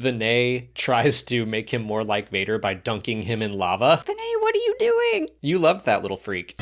Vinay tries to make him more like Vader by dunking him in lava. Vinay, what are you doing? You loved that little freak.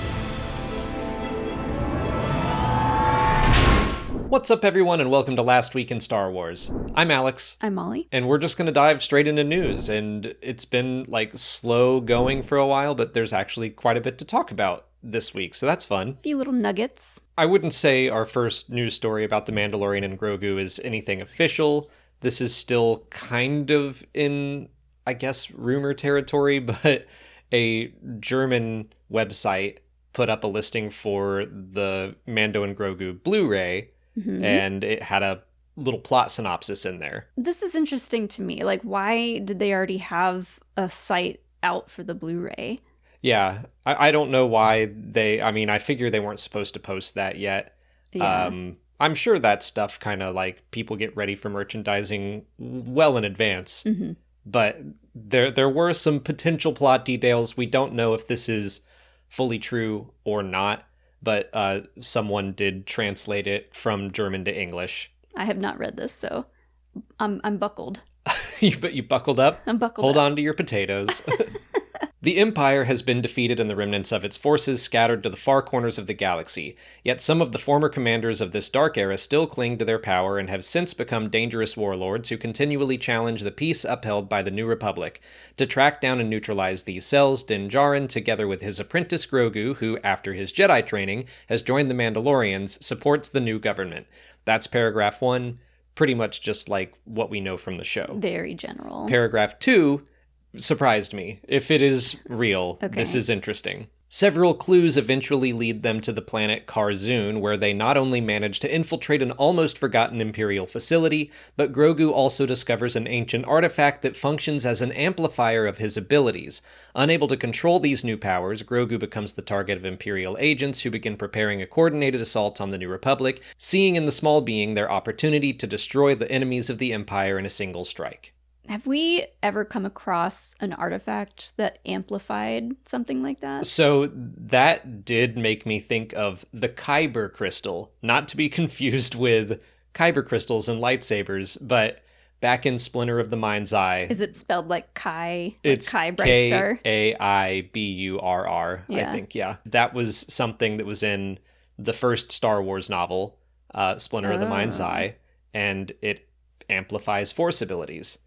What's up, everyone, and welcome to Last Week in Star Wars. I'm Alex. I'm Molly. And we're just going to dive straight into news. And it's been, slow going for a while, but there's actually quite a bit to talk about this week, so that's fun. A few little nuggets. I wouldn't say our first news story about the Mandalorian and Grogu is anything official. This is still kind of in, I guess, rumor territory, but a German website put up a listing for the Mando and Grogu Blu-ray, and it had a little plot synopsis in there. This is interesting to me. Why did they already have a site out for the Blu-ray? Yeah, I don't know why I figure they weren't supposed to post that yet. Yeah. I'm sure that stuff kind of people get ready for merchandising well in advance. Mm-hmm. But there were some potential plot details. We don't know if this is fully true or not, but someone did translate it from German to English. I have not read this, so I'm buckled. But you buckled up? I'm buckled Hold up. on to your potatoes. The Empire has been defeated and the remnants of its forces scattered to the far corners of the galaxy, yet some of the former commanders of this dark era still cling to their power and have since become dangerous warlords who continually challenge the peace upheld by the New Republic. To track down and neutralize these cells, Din Djarin, together with his apprentice Grogu, who, after his Jedi training, has joined the Mandalorians, supports the new government. That's paragraph 1, pretty much just like what we know from the show. Very general. Paragraph 2 surprised me. If it is real, This is interesting. Several clues eventually lead them to the planet Karzoon, where they not only manage to infiltrate an almost forgotten Imperial facility, but Grogu also discovers an ancient artifact that functions as an amplifier of his abilities. Unable to control these new powers, Grogu becomes the target of Imperial agents who begin preparing a coordinated assault on the New Republic, seeing in the small being their opportunity to destroy the enemies of the Empire in a single strike. Have we ever come across an artifact that amplified something like that? So that did make me think of the Kyber crystal, not to be confused with Kyber crystals and lightsabers, but back in Splinter of the Mind's Eye. Is it spelled like Kai? It's Kai Bright Star? Kaiburr, Yeah. I think, yeah. That was something that was in the first Star Wars novel, Splinter of the Mind's Eye, and it amplifies Force abilities.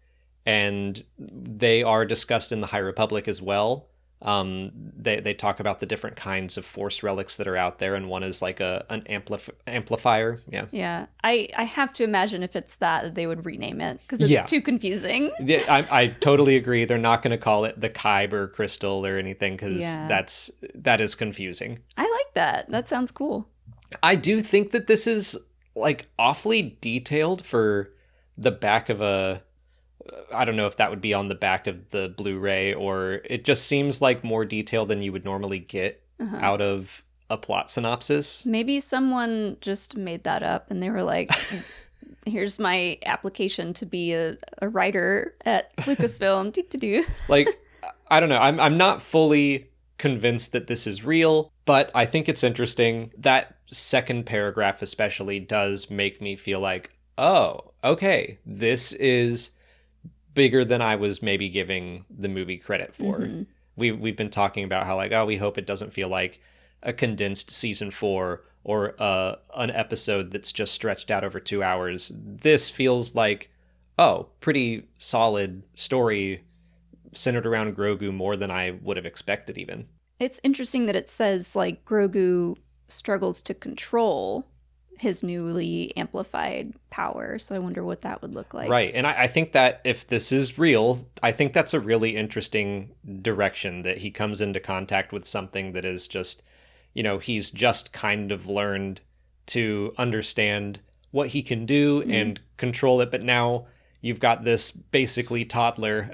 And they are discussed in the High Republic as well. They talk about the different kinds of Force relics that are out there, and one is like an amplifier. Yeah. Yeah. I have to imagine if it's that they would rename it, because it's too confusing. Yeah, I totally agree. They're not going to call it the Kyber crystal or anything, because that is confusing. I like that. That sounds cool. I do think that this is awfully detailed for the back of a... I don't know if that would be on the back of the Blu-ray, or it just seems like more detail than you would normally get out of a plot synopsis. Maybe someone just made that up and they were like, here's my application to be a writer at Lucasfilm. I don't know. I'm not fully convinced that this is real, but I think it's interesting. That second paragraph especially does make me feel like, oh, okay, this is bigger than I was maybe giving the movie credit for. Mm-hmm. We've been talking about how we hope it doesn't feel like a condensed season 4 or an episode that's just stretched out over 2 hours. This feels like, pretty solid story centered around Grogu, more than I would have expected even. It's interesting that it says Grogu struggles to control his newly amplified power, so I wonder what that would look like. Right, and I think that if this is real, I think that's a really interesting direction, that he comes into contact with something that is just, he's just kind of learned to understand what he can do and control it, but now you've got this basically toddler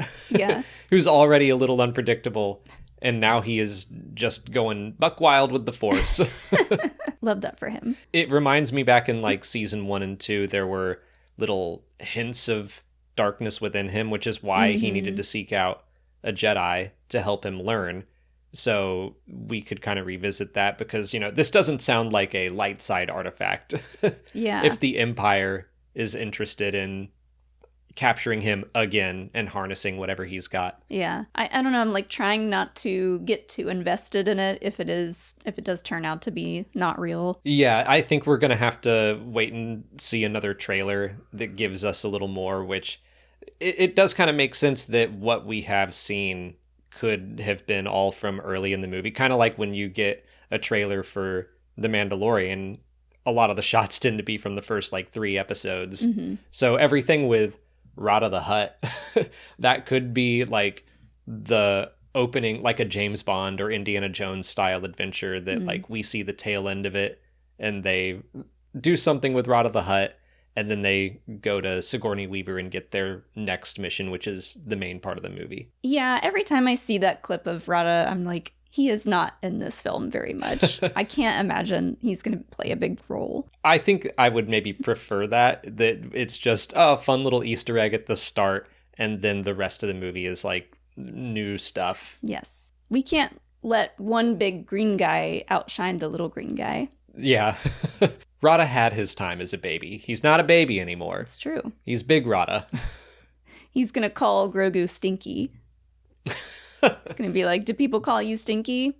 who's already a little unpredictable, and now he is just going buck wild with the Force. Love that for him. It reminds me back in season 1 and 2, there were little hints of darkness within him, which is why he needed to seek out a Jedi to help him learn. So we could kind of revisit that, because, this doesn't sound like a light side artifact. Yeah. If the Empire is interested in, capturing him again and harnessing whatever he's got. Yeah. I don't know. I'm like trying not to get too invested in it if it does turn out to be not real. Yeah, I think we're going to have to wait and see another trailer that gives us a little more, which it does kind of make sense that what we have seen could have been all from early in the movie. Kind of like when you get a trailer for The Mandalorian, a lot of the shots tend to be from the first like 3 episodes. Mm-hmm. So everything with Rada the Hutt, that could be like the opening, like a James Bond or Indiana Jones style adventure that like we see the tail end of it and they do something with Rada the Hutt and then they go to Sigourney Weaver and get their next mission, which is the main part of the movie. Yeah, every time I see that clip of Rada, I'm like, he is not in this film very much. I can't imagine he's going to play a big role. I think I would maybe prefer that it's just a fun little Easter egg at the start, and then the rest of the movie is like new stuff. Yes. We can't let one big green guy outshine the little green guy. Yeah. Rada had his time as a baby. He's not a baby anymore. It's true. He's big Rada. He's going to call Grogu Stinky. It's going to be like, do people call you Stinky?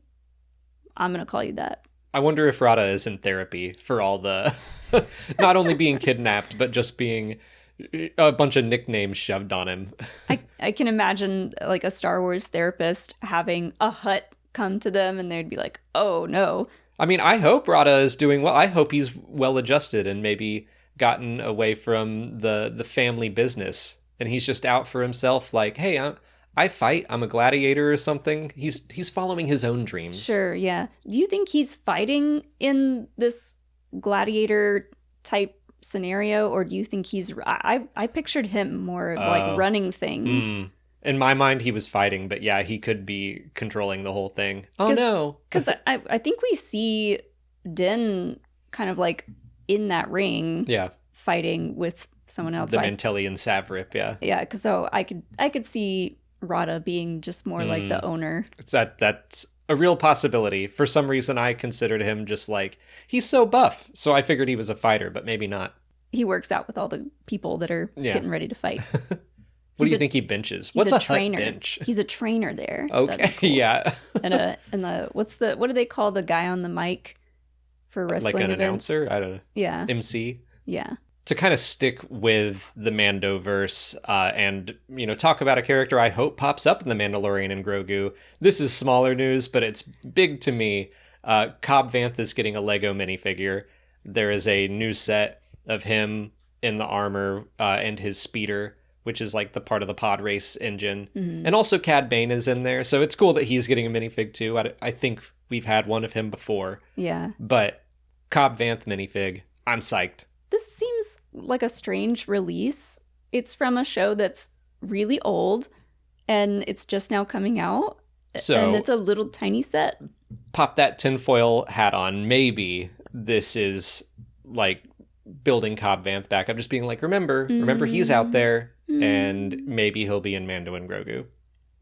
I'm going to call you that. I wonder if Rada is in therapy for all the, not only being kidnapped, but just being a bunch of nicknames shoved on him. I can imagine like a Star Wars therapist having a Hutt come to them and they'd be like, oh no. I mean, I hope Rada is doing well. I hope he's well adjusted and maybe gotten away from the family business. And he's just out for himself like, hey, I fight. I'm a gladiator or something. He's following his own dreams. Sure, yeah. Do you think he's fighting in this gladiator type scenario, or do you think he's... I pictured him more like running things. In my mind, he was fighting, but yeah, he could be controlling the whole thing. Oh, no. Because I think we see Din kind of like in that ring fighting with someone else. The Mantellian Savrip, yeah. Yeah, because so I could see Rada being just more like the owner. That's a real possibility. For some reason, I considered him just like, he's so buff. So I figured he was a fighter, but maybe not. He works out with all the people that are getting ready to fight. What do you think he benches? What's a trainer? Hutt bench? He's a trainer there. Okay, cool. Yeah. and what do they call the guy on the mic for wrestling like an events? Announcer? I don't know. Yeah. MC? Yeah. To kind of stick with the Mandoverse and, talk about a character I hope pops up in The Mandalorian and Grogu. This is smaller news, but it's big to me. Cobb Vanth is getting a Lego minifigure. There is a new set of him in the armor and his speeder, which is like the part of the pod race engine. Mm-hmm. And also Cad Bane is in there. So it's cool that he's getting a minifig too. I think we've had one of him before. Yeah. But Cobb Vanth minifig, I'm psyched. This seems like a strange release. It's from a show that's really old and it's just now coming out. And it's a little tiny set. Pop that tinfoil hat on. Maybe this is like building Cobb Vanth back. I'm just being like, remember he's out there and maybe he'll be in Mando and Grogu.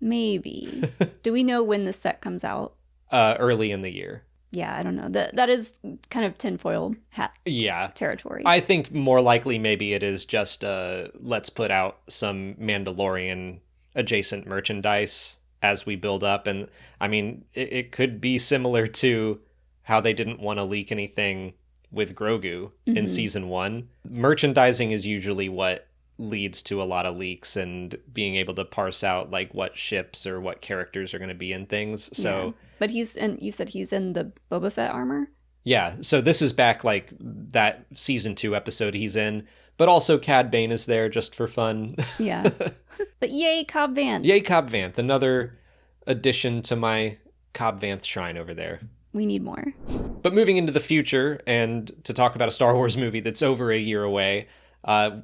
Maybe. Do we know when the set comes out? Early in the year. Yeah, I don't know. That is kind of tinfoil hat territory. I think more likely maybe it is just let's put out some Mandalorian adjacent merchandise as we build up. And I mean, it could be similar to how they didn't want to leak anything with Grogu in season 1. Merchandising is usually what leads to a lot of leaks and being able to parse out like what ships or what characters are going to be in things. So, yeah. But you said he's in the Boba Fett armor? Yeah. So this is back like that season 2 episode he's in, but also Cad Bane is there just for fun. Yeah. But yay, Cobb Vanth. Yay, Cobb Vanth. Another addition to my Cobb Vanth shrine over there. We need more. But moving into the future and to talk about a Star Wars movie that's over a year away,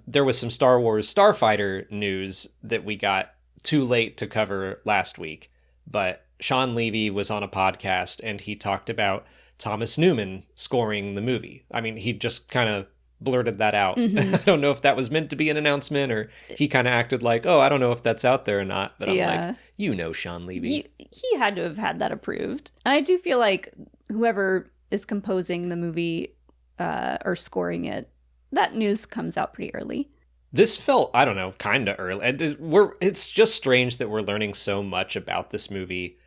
there was some Star Wars Starfighter news that we got too late to cover last week. But Shawn Levy was on a podcast and he talked about Thomas Newman scoring the movie. I mean, he just kind of blurted that out. I don't know if that was meant to be an announcement or he kind of acted like, oh, I don't know if that's out there or not. But I'm like, Shawn Levy. He had to have had that approved. And I do feel like whoever is composing the movie or scoring it, that news comes out pretty early. This felt, I don't know, kind of early. It's just strange that we're learning so much about this movie,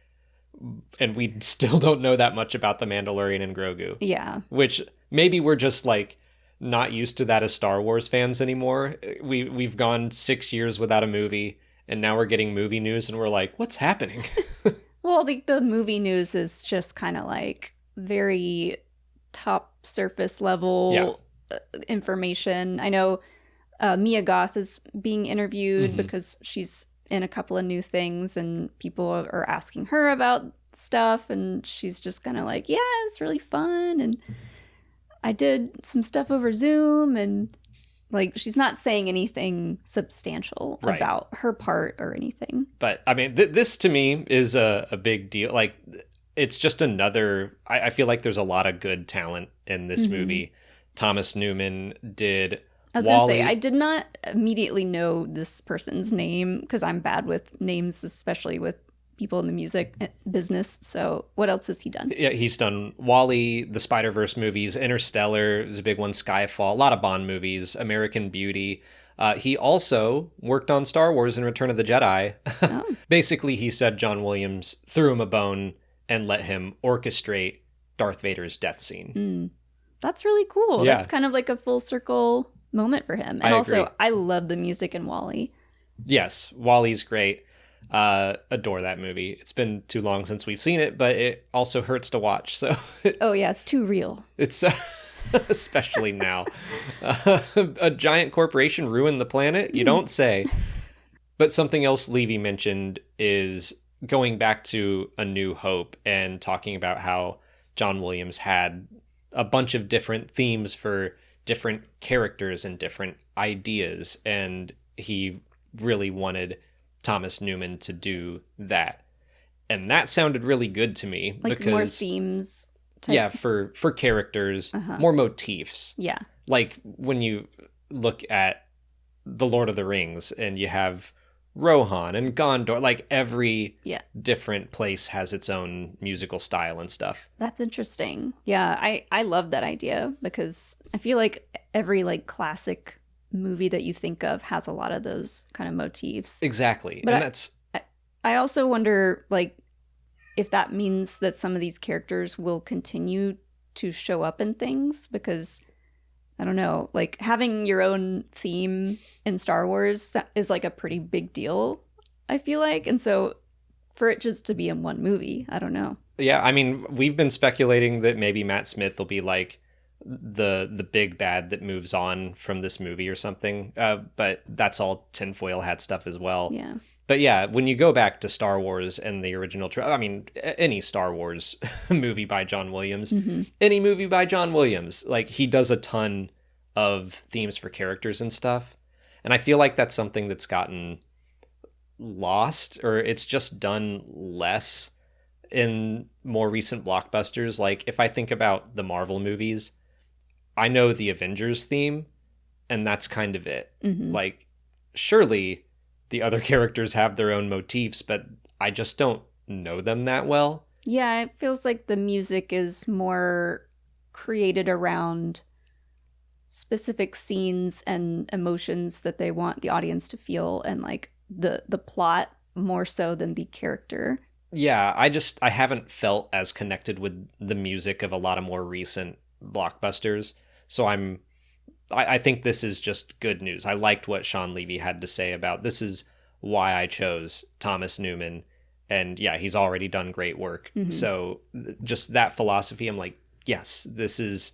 and we still don't know that much about the Mandalorian and Grogu. Yeah. Which maybe we're just like not used to that as Star Wars fans anymore. We've gone 6 years without a movie, and now we're getting movie news, and we're like, what's happening? Well, the movie news is just kind of like very top surface level information. I know Mia Goth is being interviewed because she's in a couple of new things, and people are asking her about stuff, and she's just kind of like, yeah, it's really fun, and I did some stuff over Zoom, and like she's not saying anything substantial about her part or anything. But I mean, this to me is a big deal. Like, it's just another. I feel like there's a lot of good talent in this movie. Thomas Newman did. I was going to say, I did not immediately know this person's name because I'm bad with names, especially with people in the music business. So what else has he done? Yeah, he's done WALL-E, the Spider-Verse movies, Interstellar is a big one, Skyfall, a lot of Bond movies, American Beauty. He also worked on Star Wars and Return of the Jedi. Oh. Basically, he said John Williams threw him a bone and let him orchestrate Darth Vader's death scene. That's really cool. Yeah. That's kind of like a full circle moment for him. And also, I love the music in WALL-E. Yes, WALL-E's great. Adore that movie. It's been too long since we've seen it, but it also hurts to watch. So oh yeah, it's too real. It's especially now. A giant corporation ruined the planet? You don't say. But something else Levy mentioned is going back to A New Hope and talking about how John Williams had a bunch of different themes for different characters and different ideas, and he really wanted Thomas Newman to do that. And that sounded really good to me. Like because, more themes type. Yeah, for characters, more motifs. Yeah. Like when you look at The Lord of the Rings and you have Rohan and Gondor, like every different place has its own musical style and stuff. That's interesting. Yeah, I love that idea because I feel like every like classic movie that you think of has a lot of those kind of motifs. Exactly. But and I also wonder like if that means that some of these characters will continue to show up in things, because I don't know, like having your own theme in Star Wars is like a pretty big deal, I feel like. And so for it just to be in one movie, I don't know. Yeah, I mean, we've been speculating that maybe Matt Smith will be like the big bad that moves on from this movie or something. But that's all tinfoil hat stuff as well. Yeah. But yeah, when you go back to Star Wars and the original, I mean, any Star Wars movie by John Williams, any movie by John Williams, like he does a ton of themes for characters and stuff. And I feel like that's something that's gotten lost, or it's just done less in more recent blockbusters. Like if I think about the Marvel movies, I know the Avengers theme, and that's kind of it. Like, surely the other characters have their own motifs, but I just don't know them that well. Yeah, it feels like the music is more created around specific scenes and emotions that they want the audience to feel, and like the plot more so than the character. Yeah, I haven't felt as connected with the music of a lot of more recent blockbusters. So I think this is just good news. I liked what Shawn Levy had to say about this is why I chose Thomas Newman. And yeah, he's already done great work. So just that philosophy, I'm like, yes, this is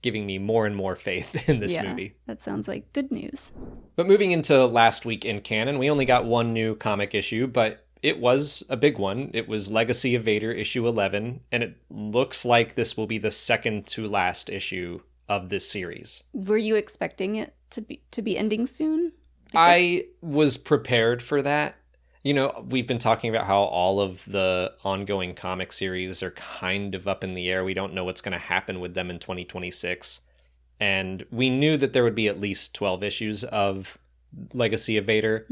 giving me more and more faith in this movie. That sounds like good news. But moving into last week in canon, we only got one new comic issue, but it was a big one. It was Legacy of Vader issue 11, and it looks like this will be the second to last issue of this series. Were you expecting it to be ending soon? I was prepared for that. You know, we've been talking about how all of the ongoing comic series are kind of up in the air. We don't know what's going to happen with them in 2026. And we knew that there would be at least 12 issues of Legacy of Vader.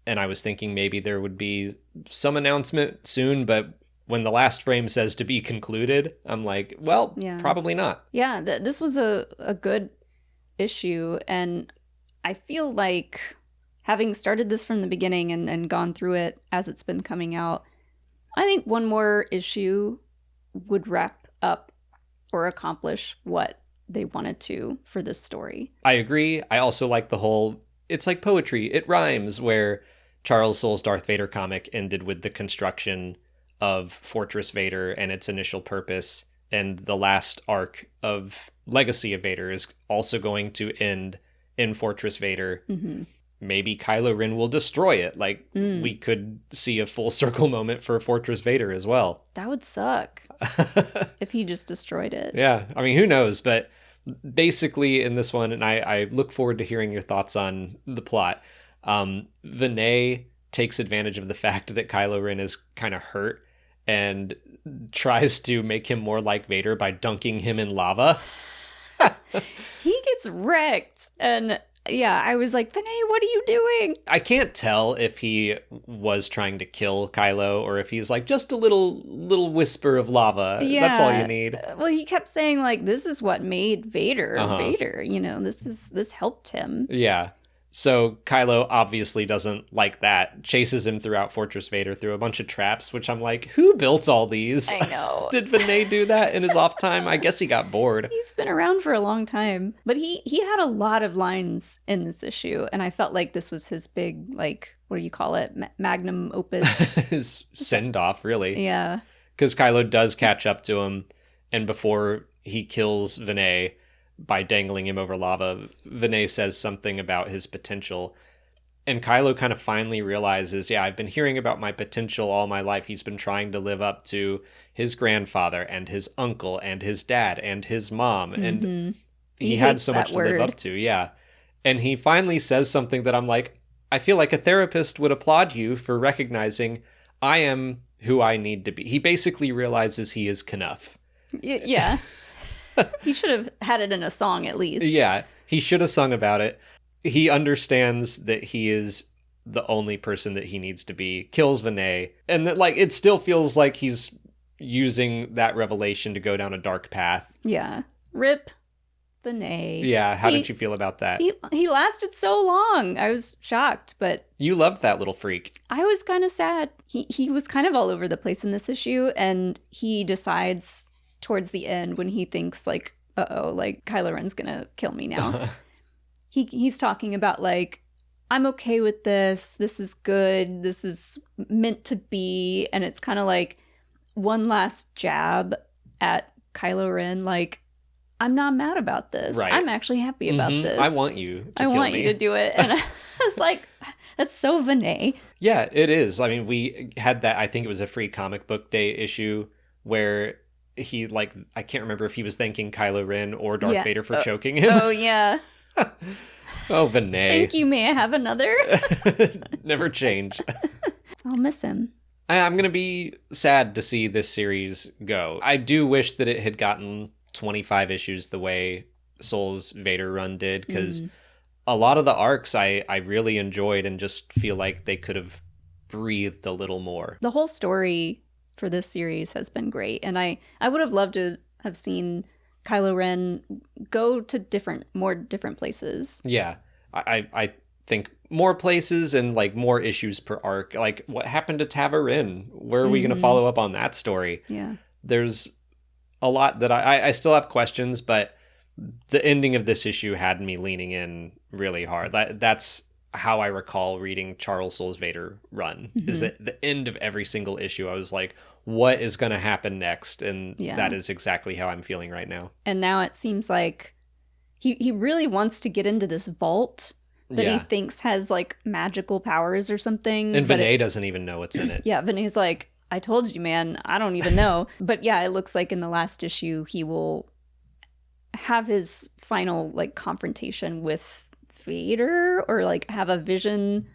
And I was thinking maybe there would be some announcement soon, but when the last frame says to be concluded, I'm like, well, probably not. Yeah, this was a good issue, and I feel like having started this from the beginning and gone through it as it's been coming out, I think one more issue would wrap up or accomplish what they wanted to for this story. I agree. I also like the whole, it's like poetry, it rhymes, where Charles Soule's Darth Vader comic ended with the construction of Fortress Vader and its initial purpose, and the last arc of Legacy of Vader is also going to end in Fortress Vader. Mm-hmm. Maybe Kylo Ren will destroy it. Like, we could see a full circle moment for Fortress Vader as well. That would suck if he just destroyed it. Yeah, I mean, who knows? But basically in this one, and I look forward to hearing your thoughts on the plot, Vinay takes advantage of the fact that Kylo Ren is kind of hurt and tries to make him more like Vader by dunking him in lava. He gets wrecked, and yeah, I was like, Vinay, what are you doing? I can't tell if he was trying to kill Kylo or if he's like, just a little whisper of lava. Yeah. That's all you need. Well, he kept saying like, this is what made Vader Vader. You know, this helped him. Yeah. So Kylo obviously doesn't like that, chases him throughout Fortress Vader through a bunch of traps, which I'm like, who built all these? I know. Did Vinay do that in his off time? I guess he got bored. He's been around for a long time. But he had a lot of lines in this issue, and I felt like this was his big, like, what do you call it? Magnum opus. His send-off, really. Yeah. Because Kylo does catch up to him, and before he kills Vinay by dangling him over lava, Vinay says something about his potential. And Kylo kind of finally realizes, yeah, I've been hearing about my potential all my life. He's been trying to live up to his grandfather and his uncle and his dad and his mom. And he had so much to live up to. Yeah. And he finally says something that I'm like, I feel like a therapist would applaud you for recognizing I am who I need to be. He basically realizes he is Knuff. Yeah. He should have had it in a song at least. Yeah, he should have sung about it. He understands that he is the only person that he needs to be, kills Vinay, and that, like, it still feels like he's using that revelation to go down a dark path. Yeah. Rip Vinay. Yeah, how did you feel about that? He lasted so long. I was shocked, but you loved that little freak. I was kind of sad. He was kind of all over the place in this issue, and he decides towards the end when he thinks like, uh-oh, like Kylo Ren's gonna kill me now. He's talking about like, I'm okay with this. This is good. This is meant to be. And it's kind of like one last jab at Kylo Ren. Like, I'm not mad about this. Right. I'm actually happy about this. I want you to kill me. I want you to do it. And I was like, that's so Vinay. Yeah, it is. I mean, we had that, I think it was a free comic book day issue where he, like, I can't remember if he was thanking Kylo Ren or Darth Vader for choking him. Oh, yeah. Oh, Vinay. Thank you. May I have another? Never change. I'll miss him. I'm going to be sad to see this series go. I do wish that it had gotten 25 issues the way Soule's Vader run did, because a lot of the arcs I really enjoyed and just feel like they could have breathed a little more. The whole story for this series has been great, and I would have loved to have seen Kylo Ren go to more different places. Yeah, I think more places and like more issues per arc. Like, what happened to Tavarin? Where are we going to follow up on that story? Yeah, there's a lot that I still have questions, but the ending of this issue had me leaning in really hard. That's how I recall reading Charles Soule's Vader run, is that the end of every single issue, I was like, what is going to happen next? And that is exactly how I'm feeling right now. And now it seems like he really wants to get into this vault that he thinks has like magical powers or something. And Vinay doesn't even know what's in it. Yeah, Vinay's like, I told you, man, I don't even know. But yeah, it looks like in the last issue, he will have his final like confrontation with Vader, or like have a vision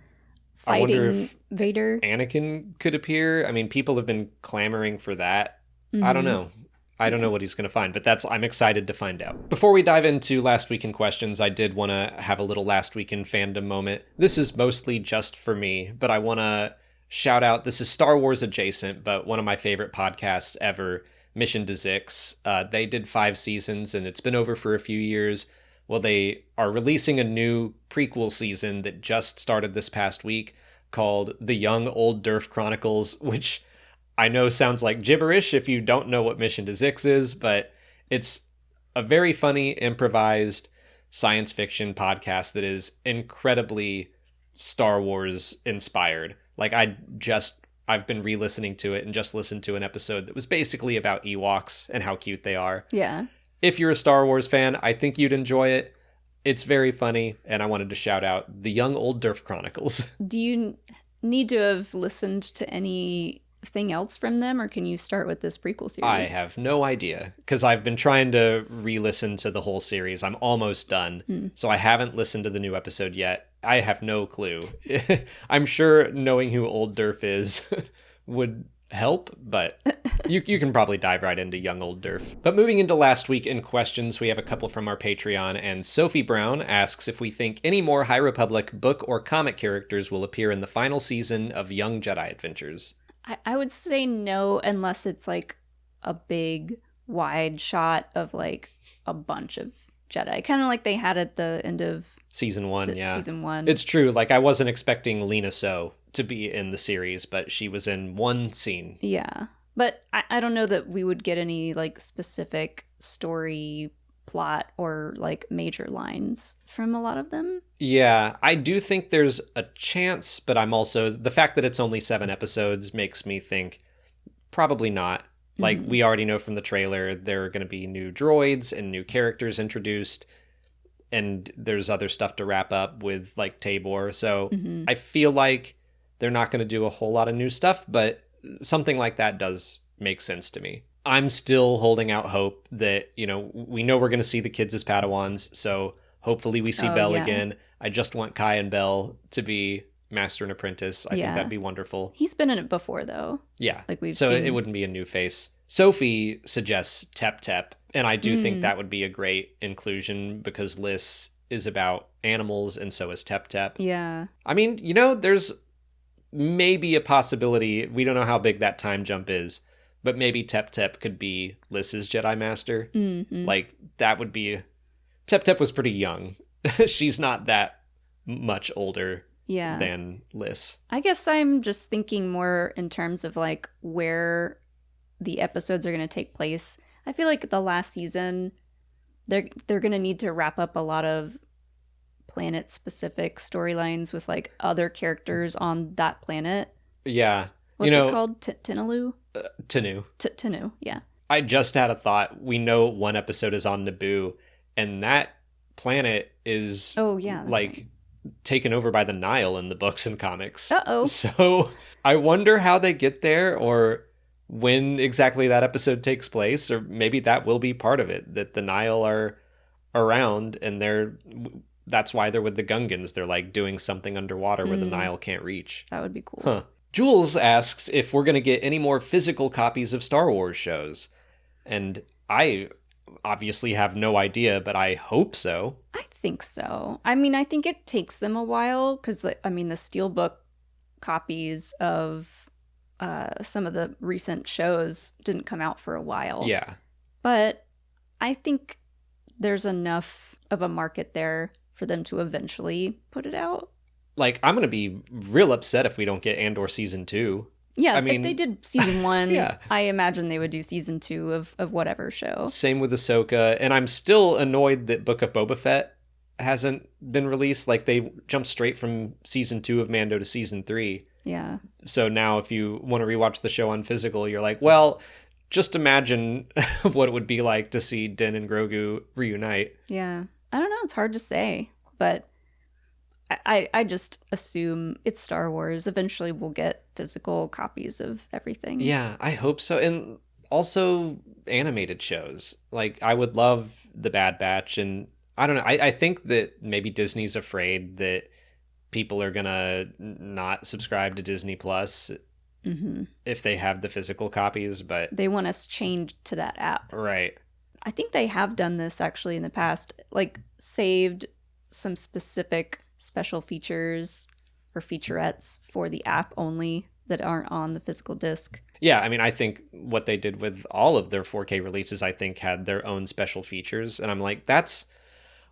fighting Vader. Anakin could appear. I mean, people have been clamoring for that. I don't know. I don't know what he's going to find, but I'm excited to find out. Before we dive into Last Week in Questions, I did want to have a little Last Week in Fandom moment. This is mostly just for me, but I want to shout out, this is Star Wars adjacent, but one of my favorite podcasts ever, Mission to Zix. They did 5 seasons, and it's been over for a few years, Well, they are releasing a new prequel season that just started this past week called The Young Old Durf Chronicles, which I know sounds like gibberish if you don't know what Mission to Zix is, but it's a very funny, improvised science fiction podcast that is incredibly Star Wars inspired. Like, I've been re-listening to it and just listened to an episode that was basically about Ewoks and how cute they are. Yeah. If you're a Star Wars fan, I think you'd enjoy it. It's very funny, and I wanted to shout out The Young Old Durf Chronicles. Do you need to have listened to anything else from them, or can you start with this prequel series? I have no idea, because I've been trying to re-listen to the whole series. I'm almost done, so I haven't listened to the new episode yet. I have no clue. I'm sure knowing who Old Durf is would help, but you can probably dive right into Young Old Durf. But moving into last week in questions, we have a couple from our Patreon, and Sophie Brown asks if we think any more High Republic book or comic characters will appear in the final season of Young Jedi Adventures. I would say no, unless it's like a big wide shot of like a bunch of Jedi, kind of like they had at the end of Season 1, yeah. Season 1. It's true. Like, I wasn't expecting Lena So to be in the series, but she was in one scene. Yeah. But I don't know that we would get any, like, specific story plot or, like, major lines from a lot of them. Yeah, I do think there's a chance, but I'm also... The fact that it's only 7 episodes makes me think probably not. Like, we already know from the trailer there are going to be new droids and new characters introduced, and there's other stuff to wrap up with, like, Tabor. So I feel like they're not going to do a whole lot of new stuff, but something like that does make sense to me. I'm still holding out hope that, you know, we know we're going to see the kids as Padawans, so hopefully we see Belle again. I just want Kai and Belle to be Master and Apprentice. I think that'd be wonderful. He's been in it before, though. Yeah. Like we've so seen... it wouldn't be a new face. Sophie suggests Tep Tep, and I do think that would be a great inclusion because Liz is about animals and so is Tep Tep. Yeah. I mean, you know, there's maybe a possibility. We don't know how big that time jump is, but maybe Tep Tep could be Liz's Jedi Master. Like, that would be... Tep Tep was pretty young. She's not that much older than Liz. I guess I'm just thinking more in terms of, like, where the episodes are going to take place. I feel like the last season, they're going to need to wrap up a lot of planet-specific storylines with, like, other characters on that planet. Yeah. What's it called? Tinalu? Tanu. Tanu, yeah. I just had a thought. We know one episode is on Naboo, and that planet is taken over by the Nile in the books and comics. Uh-oh. So I wonder how they get there, or when exactly that episode takes place, or maybe that will be part of it, that the Nile are around and that's why they're with the Gungans. They're like doing something underwater where the Nile can't reach. That would be cool. Huh. Jules asks if we're going to get any more physical copies of Star Wars shows. And I obviously have no idea, but I hope so. I think so. I mean, I think it takes them a while because, the Steelbook copies of some of the recent shows didn't come out for a while. Yeah. But I think there's enough of a market there for them to eventually put it out. Like, I'm going to be real upset if we don't get Andor Season 2. Yeah, I mean, if they did Season 1, yeah. I imagine they would do Season 2 of whatever show. Same with Ahsoka, and I'm still annoyed that Book of Boba Fett hasn't been released. Like, they jumped straight from Season 2 of Mando to Season 3. Yeah. So now if you want to rewatch the show on physical, you're like, well, just imagine what it would be like to see Din and Grogu reunite. Yeah. I don't know, it's hard to say, but I just assume it's Star Wars. Eventually we'll get physical copies of everything. Yeah, I hope so. And also animated shows. Like, I would love The Bad Batch. And I don't know. I think that maybe Disney's afraid that people are going to not subscribe to Disney Plus if they have the physical copies. But they want us chained to that app. Right. I think they have done this actually in the past. Like, saved some specific special features or featurettes for the app only that aren't on the physical disc. Yeah, I mean, I think what they did with all of their 4K releases, I think, had their own special features. And I'm like, that's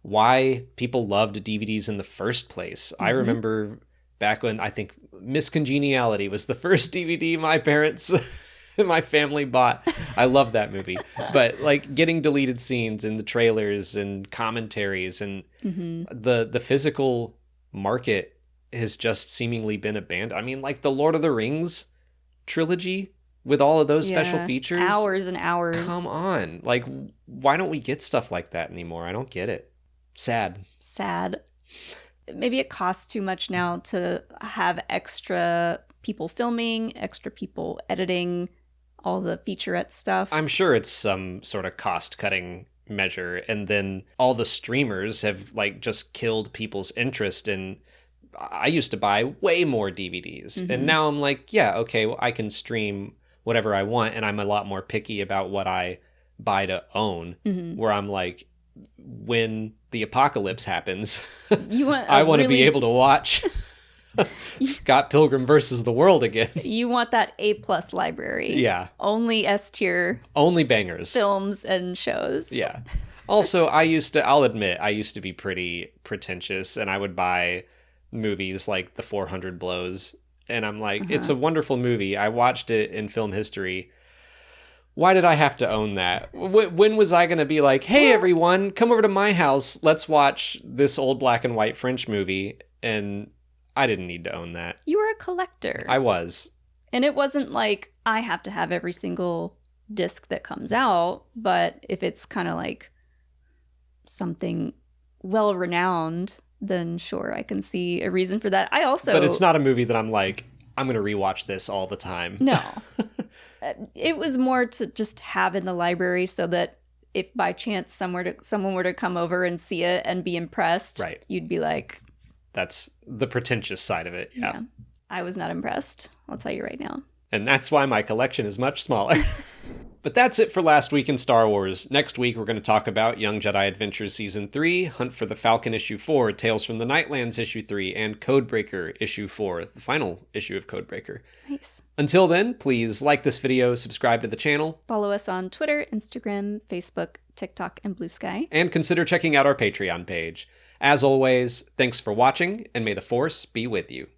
why people loved DVDs in the first place. I remember back when I think Miss Congeniality was the first DVD my parents my family bought. I love that movie. But like getting deleted scenes in the trailers and commentaries and the physical market has just seemingly been abandoned. I mean, like the Lord of the Rings trilogy with all of those special features. Hours and hours. Come on. Like, why don't we get stuff like that anymore? I don't get it. Sad. Maybe it costs too much now to have extra people filming, extra people editing, all the featurette stuff. I'm sure it's some sort of cost-cutting measure. And then all the streamers have like just killed people's interest in... I used to buy way more DVDs. And now I'm like, yeah, okay, well, I can stream whatever I want. And I'm a lot more picky about what I buy to own. Where I'm like, when the apocalypse happens, I want to be able to watch Scott Pilgrim versus the World again. You want that A+ library. Yeah. Only S tier. Only bangers. Films and shows. Yeah. Also, I'll admit, I used to be pretty pretentious, and I would buy movies like The 400 Blows, and I'm like, it's a wonderful movie. I watched it in film history. Why did I have to own that? When was I going to be like, hey, everyone, come over to my house. Let's watch this old black and white French movie. And I didn't need to own that. You were a collector. I was. And it wasn't like I have to have every single disc that comes out. But if it's kind of like something well-renowned, then sure, I can see a reason for that. But it's not a movie that I'm like, I'm going to rewatch this all the time. No. It was more to just have in the library so that if by chance someone were to come over and see it and be impressed, right, you'd be like... That's the pretentious side of it. Yeah. I was not impressed. I'll tell you right now. And that's why my collection is much smaller. But that's it for last week in Star Wars. Next week, we're going to talk about Young Jedi Adventures Season 3, Hunt for the Falcon Issue 4, Tales from the Nightlands Issue 3, and Codebreaker Issue 4, the final issue of Codebreaker. Nice. Until then, please like this video, subscribe to the channel. Follow us on Twitter, Instagram, Facebook, TikTok, and Blue Sky. And consider checking out our Patreon page. As always, thanks for watching, and may the Force be with you.